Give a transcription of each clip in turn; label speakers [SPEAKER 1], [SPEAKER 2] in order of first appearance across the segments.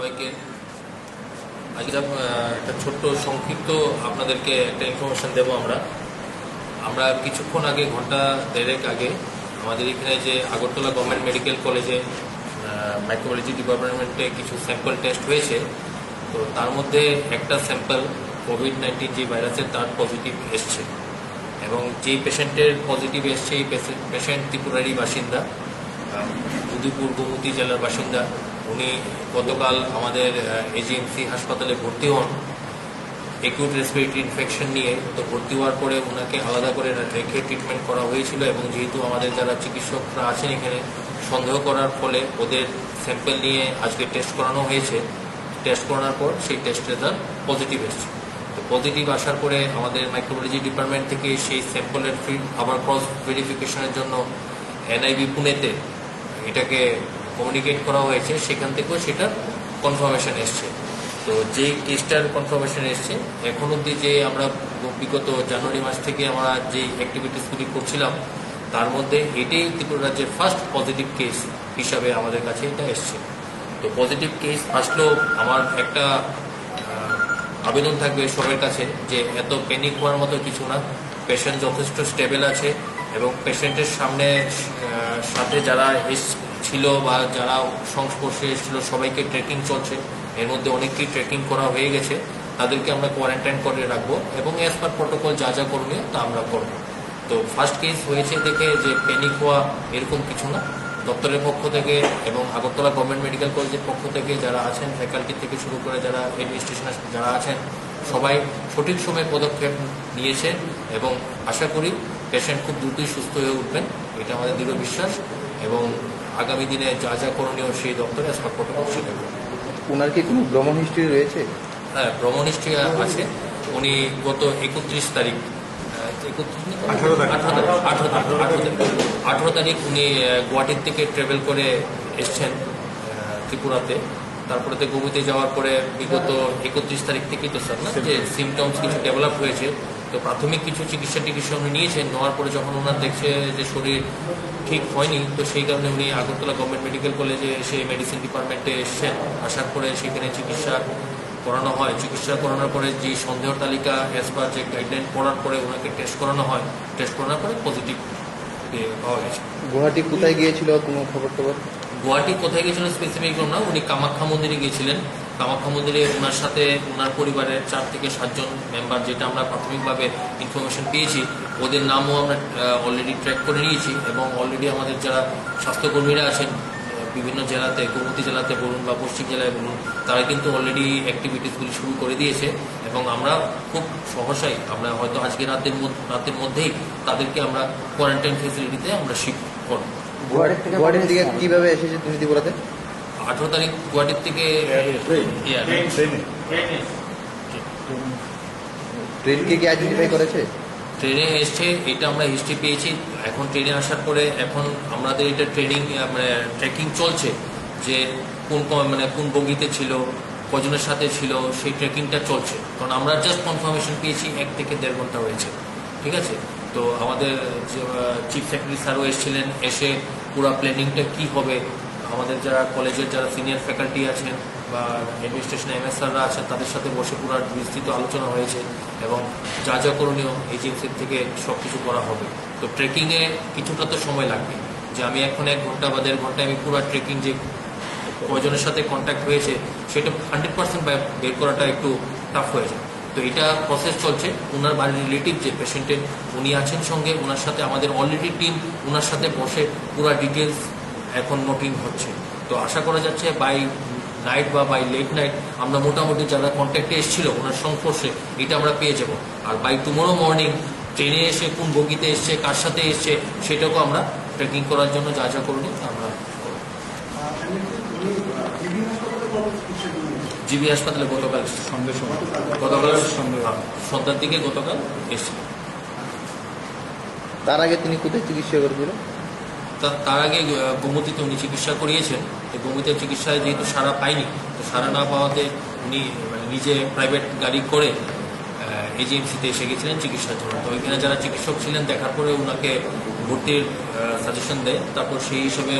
[SPEAKER 1] সবাইকে আজকে একটা ছোট্ট সংক্ষিপ্ত আপনাদেরকে একটা ইনফরমেশন দেব। আমরা কিছুক্ষণ আগে, ঘন্টা দেড়েক আগে, আমাদের এখানে যে আগরতলা গভর্নমেন্ট মেডিকেল কলেজে মাইক্রোবায়োলজি ডিপার্টমেন্টে কিছু স্যাম্পল টেস্ট হয়েছে। তো তার মধ্যে একটা স্যাম্পল কোভিড-19 যে ভাইরাসের, তার পজিটিভ এসছে। এবং যেই পেশেন্টের পজিটিভ এসছে, এই পেশেন্ট ত্রিপুরারই বাসিন্দা, উদয়পুর গোমতী জেলার বাসিন্দা। উনি গতকাল আমাদের এজিএমসি হাসপাতালে ভর্তি হন একিউট রেসপিরেটরি ইনফেকশন নিয়ে। তো ভর্তি হওয়ার পরে ওনাকে আলাদা করে রেখে ট্রিটমেন্ট করা হয়েছিল। এবং যেহেতু আমাদের যারা চিকিৎসকরা আছেন এখানে, সন্দেহ করার ফলে ওদের স্যাম্পল নিয়ে আজকে টেস্ট করানো হয়েছে। টেস্ট করানোর পর সেই টেস্ট রেজাল্ট পজিটিভ এসছে। তো পজিটিভ আসার পরে আমাদের মাইক্রোবায়োলজি ডিপার্টমেন্ট থেকে সেই স্যাম্পলের ফিল্ড আবার ক্রস ভেরিফিকেশনের জন্য এনআইভি পুনেতে এটাকে কমিউনিকেট করা হয়েছে। সেখান থেকেও সেটার কনফার্মেশন এসছে। তো যে কেসটার কনফার্মেশন এসছে, এখন অবধি যে আমরা বিগত জানুয়ারি মাস থেকে আমরা যে অ্যাক্টিভিটিসগুলি করছিলাম, তার মধ্যে এটাই ত্রিপুরা রাজ্যের ফার্স্ট পজিটিভ কেস হিসাবে আমাদের কাছে এটা এসছে। তো পজিটিভ কেস আসলেও আমার একটা আবেদন থাকবে সবার কাছে যে এত প্যানিক হওয়ার মতো কিছু না। পেশেন্ট যথেষ্ট স্টেবল আছে এবং পেশেন্টের সাথে যারা ছিল বা যারা সংস্পর্শে এসেছিল সবাইকে ট্রেকিং চলছে। এর মধ্যে অনেককেই ট্রেকিং করা হয়ে গেছে। তাদেরকে আমরা কোয়ারেন্টাইন করে রাখবো এবং অ্যাজ পার প্রোটোকল যা যা করণীয় তা আমরা করবো। তো ফার্স্ট কেস হয়েছে দেখে যে প্যানিক হওয়া এরকম কিছু না। দপ্তরের পক্ষ থেকে এবং আগরতলা গভর্নমেন্ট মেডিকেল কলেজের পক্ষ থেকে যারা আছেন, ফ্যাকাল্টি থেকে শুরু করে যারা অ্যাডমিনিস্ট্রেশনে যারা আছেন, সবাই সঠিক সময়ে পদক্ষেপ নিয়েছে এবং আশা করি পেশেন্ট খুব দ্রুতই সুস্থ হয়ে উঠবেন। এটা আমাদের দৃঢ় বিশ্বাস। এবং আগামী দিনে যা যা করণীয় সেই দপ্তরে অ্যাজ পার প্রোটোকল সেটা করবে।
[SPEAKER 2] ওনার কি কোনো ভ্রমণ হিস্ট্রি রয়েছে?
[SPEAKER 1] হ্যাঁ, ভ্রমণ হিস্ট্রি আছে। উনি গত 31 তারিখ 18 তারিখ উনি গুয়াহাটির থেকে ট্রাভেল করে এসছেন ত্রিপুরাতে। তারপরে তো গোমতীতে যাওয়ার পরে বিগত 31 তারিখ থেকেই তো স্যার না যে সিমটমস কিছু ডেভেলপ হয়েছে। তো প্রাথমিক কিছু চিকিৎসা উনি নিয়েছেন। নেওয়ার পরে যখন ওনার দেখছে যে শরীর ঠিক হয়নি, তো সেই কারণে উনি আগরতলা গভর্নমেন্ট মেডিকেল কলেজে এসে মেডিসিন ডিপার্টমেন্টে এসছেন। আসার পরে সেখানে চিকিৎসা করানো হয়। চিকিৎসা করানোর পরে যে সন্দেহ তালিকা অ্যাজ পার যে গাইডলাইন পড়ার পরে ওনাকে টেস্ট করানো হয়। টেস্ট করানোর পরে পজিটিভ পাওয়া গেছে।
[SPEAKER 2] গুয়াহাটি কোথায় গিয়েছিল, কোনো খবর টবর?
[SPEAKER 1] গুয়াহাটি কোথায় গিয়েছিলেন স্পেসিফিক না, উনি কামাখ্যা মন্দিরে গিয়েছিলেন। কামাখ্যা মন্দিরে ওনার সাথে ওনার পরিবারের 4 থেকে 7 জন মেম্বার, যেটা আমরা প্রাথমিকভাবে ইনফরমেশন পেয়েছি, ওদের নামও আমরা অলরেডি ট্র্যাক করে নিয়েছি। এবং অলরেডি আমাদের যারা স্বাস্থ্যকর্মীরা আছেন বিভিন্ন জেলাতে, গোমতী জেলাতে বলুন বা পশ্চিম জেলায় বলুন, তারা কিন্তু অলরেডি অ্যাক্টিভিটিসগুলি শুরু করে দিয়েছে। এবং আমরা খুব সহসাই আমরা হয়তো আজকে রাতের মধ্যেই তাদেরকে আমরা কোয়ারেন্টাইন ফেসিলিটিতে আমরা শিফট করব।
[SPEAKER 2] গুয়াহাটির দিকে কিভাবে এসেছে তুমি ত্রিপুরাতে?
[SPEAKER 1] 18 তারিখ গুয়াহাটির থেকে
[SPEAKER 2] ট্রেনকে কি আইডেন্টিফাই করেছে?
[SPEAKER 1] ট্রেনে এসছে, এটা আমরা হিস্ট্রি পেয়েছি। এখন ট্রেনে আসার পরে এখন আমাদের এটা ট্রেকিং চলছে যে কোন বগিতে ছিল, কজনের সাথে ছিল, সেই ট্রেকিংটা চলছে। কারণ আমরা জাস্ট কনফার্মেশন পেয়েছি 1 থেকে 1.5 ঘন্টা হয়েছে। ঠিক আছে, তো আমাদের চিফ সেক্রেটারি স্যারও এসেছিলেন। এসে পুরো প্ল্যানিংটা কি হবে, আমাদের যারা কলেজের যারা সিনিয়র ফ্যাকাল্টি আছেন বা অ্যাডমিনিস্ট্রেশনে এমএসআররা আছেন, তাদের সাথে বসে পুরো বিস্তৃত আলোচনা হয়েছে। এবং যা যা করণীয় এজেন্সির থেকে সব কিছু করা হবে। তো ট্রেকিংয়ে কিছুটা তো সময় লাগবে, যে আমি এখন 1 ঘন্টা বা 1.5 ঘন্টায় আমি পুরো ট্রেকিং যে কয়জনের সাথে কন্ট্যাক্ট হয়েছে সেটা 100% বের করাটা একটু টাফ হয়ে যায়। তো এটা প্রসেস চলছে। ওনার বাড়ির রিলেটিভ যে পেশেন্টের উনি আছেন সঙ্গে, ওনার সাথে আমাদের অলরেডি টিম ওনার সাথে বসে পুরো ডিটেলস এখন নোটিং হচ্ছে। তো আশা করা যাচ্ছে বাই নাইট বা বাই লেট নাইট আমরা মোটামুটি যারা কন্ট্যাক্টে এসেছিল ওনার সংস্পর্শে, এটা আমরা পেয়ে যাব। আর বাই টুমোরো মর্নিং ট্রেনে এসে কোন বগিতে এসছে, কার সাথে এসছে, সেটাকেও আমরা ট্রেকিং করার জন্য যা যা করণীয় আমরা জিবি হাসপাতালে গতকাল সন্ধ্যার দিকে গতকাল এসেছিল।
[SPEAKER 2] তার আগে তিনি কোথায় চিকিৎসা করেছিল?
[SPEAKER 1] তার আগে গোমতীতে উনি চিকিৎসা করিয়েছেন। তো গোমতীর চিকিৎসায় যেহেতু সারা পায়নি, তো সারা না পাওয়াতে উনি নিজে প্রাইভেট গাড়ি করে এজিএমসিতে এসে গেছিলেন চিকিৎসার জন্য। তো ওইখানে যারা চিকিৎসক ছিলেন দেখার পরে ওনাকে ভর্তির সাজেশন দেয়। তারপর সেই হিসেবে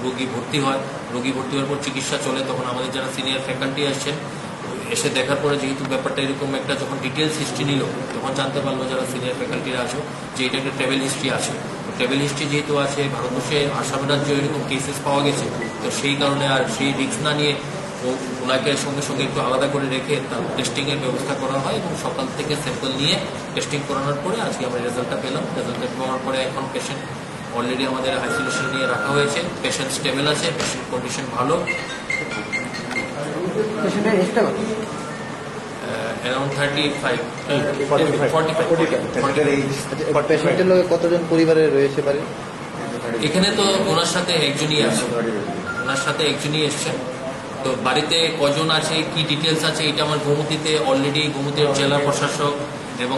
[SPEAKER 1] রোগী ভর্তি হয়। রোগী ভর্তি হওয়ার পর চিকিৎসা চলে, তখন আমাদের যারা সিনিয়র ফ্যাকাল্টি আসছেন এসে দেখার পরে যেহেতু ব্যাপারটা এরকম একটা যখন ডিটেলস হিস্ট্রি নিল, তখন জানতে পারলো যারা সিনিয়র ফ্যাকাল্টিরা আছো যে এটা একটা ট্রাভেল হিস্ট্রি আছে। ট্রাভেল হিস্ট্রি যেহেতু আছে, ভারতবর্ষে আসাম রাজ্যে এরকম কেসেস পাওয়া গেছে, তো সেই কারণে আর সেই রিস্ক না নিয়ে ওনাকে সঙ্গে সঙ্গে একটু আলাদা করে রেখে তার টেস্টিংয়ের ব্যবস্থা করা হয় এবং সকাল থেকে স্যাম্পল নিয়ে টেস্টিং করানোর পরে আজকে আমরা রেজাল্টটা পেলাম। রেজাল্টটা পাওয়ার পরে এখন পেশেন্ট অলরেডি আমাদের আইসোলেশন নিয়ে রাখা হয়েছে। পেশেন্ট স্টেবল আছে, পেশেন্ট কন্ডিশন ভালো।
[SPEAKER 3] পেশেন্টের এজটা কত?
[SPEAKER 1] অ্যারাউন্ড 35
[SPEAKER 2] পেশেন্টের লোক কতজন পরিবারে রয়েছে বাড়ি?
[SPEAKER 1] এখানে তো ওনার সাথে একজনই আছে, ওনার সাথে একজনই এসছেন। তো বাড়িতে কজন আছে, কি ডিটেলস আছে, এটা আমার গোমতীতে অলরেডি গোমতীর জেলা প্রশাসক এবং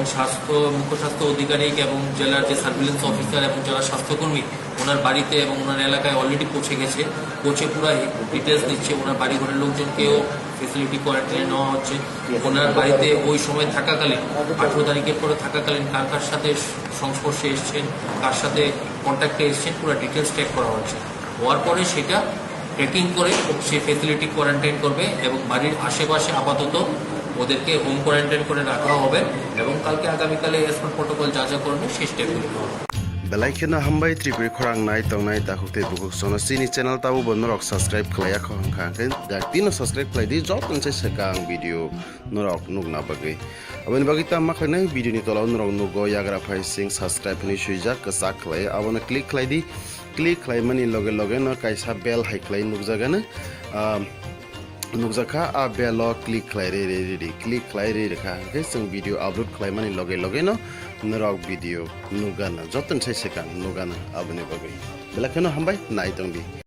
[SPEAKER 1] মুখ্য স্বাস্থ্য আধিকারিক এবং জেলার যে সার্ভিলেন্স অফিসার এবং যারা স্বাস্থ্যকর্মী ওনার বাড়িতে এবং ওনার এলাকায় অলরেডি পৌঁছে গেছে। পৌঁছে পুরো ডিটেলস দিচ্ছে। ওনার বাড়ি ঘরের লোকজনকেও ফেসিলিটি কোয়ারেন্টাইনে নেওয়া হচ্ছে। ওনার বাড়িতে ওই সময় থাকাকালীন 18 তারিখের পরে থাকাকালীন কার কার সাথে সংস্পর্শে এসছেন, কার সাথে কন্ট্যাক্টে এসছেন, পুরো ডিটেলস ট্র্যাক করা হচ্ছে। হওয়ার পরে সেটা ট্রেকিং করে সে ফেসিলিটি কোয়ারেন্টাইন করবে এবং বাড়ির আশেপাশে আপাতত ওদেরকে হোম কোয়ারেন্টাইন করে রাখা হবে এবং কালকে আগামীকালে এসপার প্রোটোকল যা যা করবে সেই স্টেপগুলি নেওয়া হবে।
[SPEAKER 4] Belaikena hambai tripuri khorang nai tong nai ta hukte buku sono sini channel tabu bonorok subscribe khlaya khong khangken da tino subscribe khlai di jok nse sekang video norok nugna bagai abani bagi ta makhnai video ni tola norok nugo yagra phai sing subscribe ni suijak ka khlai abona click khlai di click khlai mani loge loge no kaisa bell hai khlai nugjaga na nukjaka a belo click khlai re click khlai re kha ke sing video upload khlai mani loge loge no norok video nugana joton sai sekang nugana abani bagai belakeno hambai nai tongbi।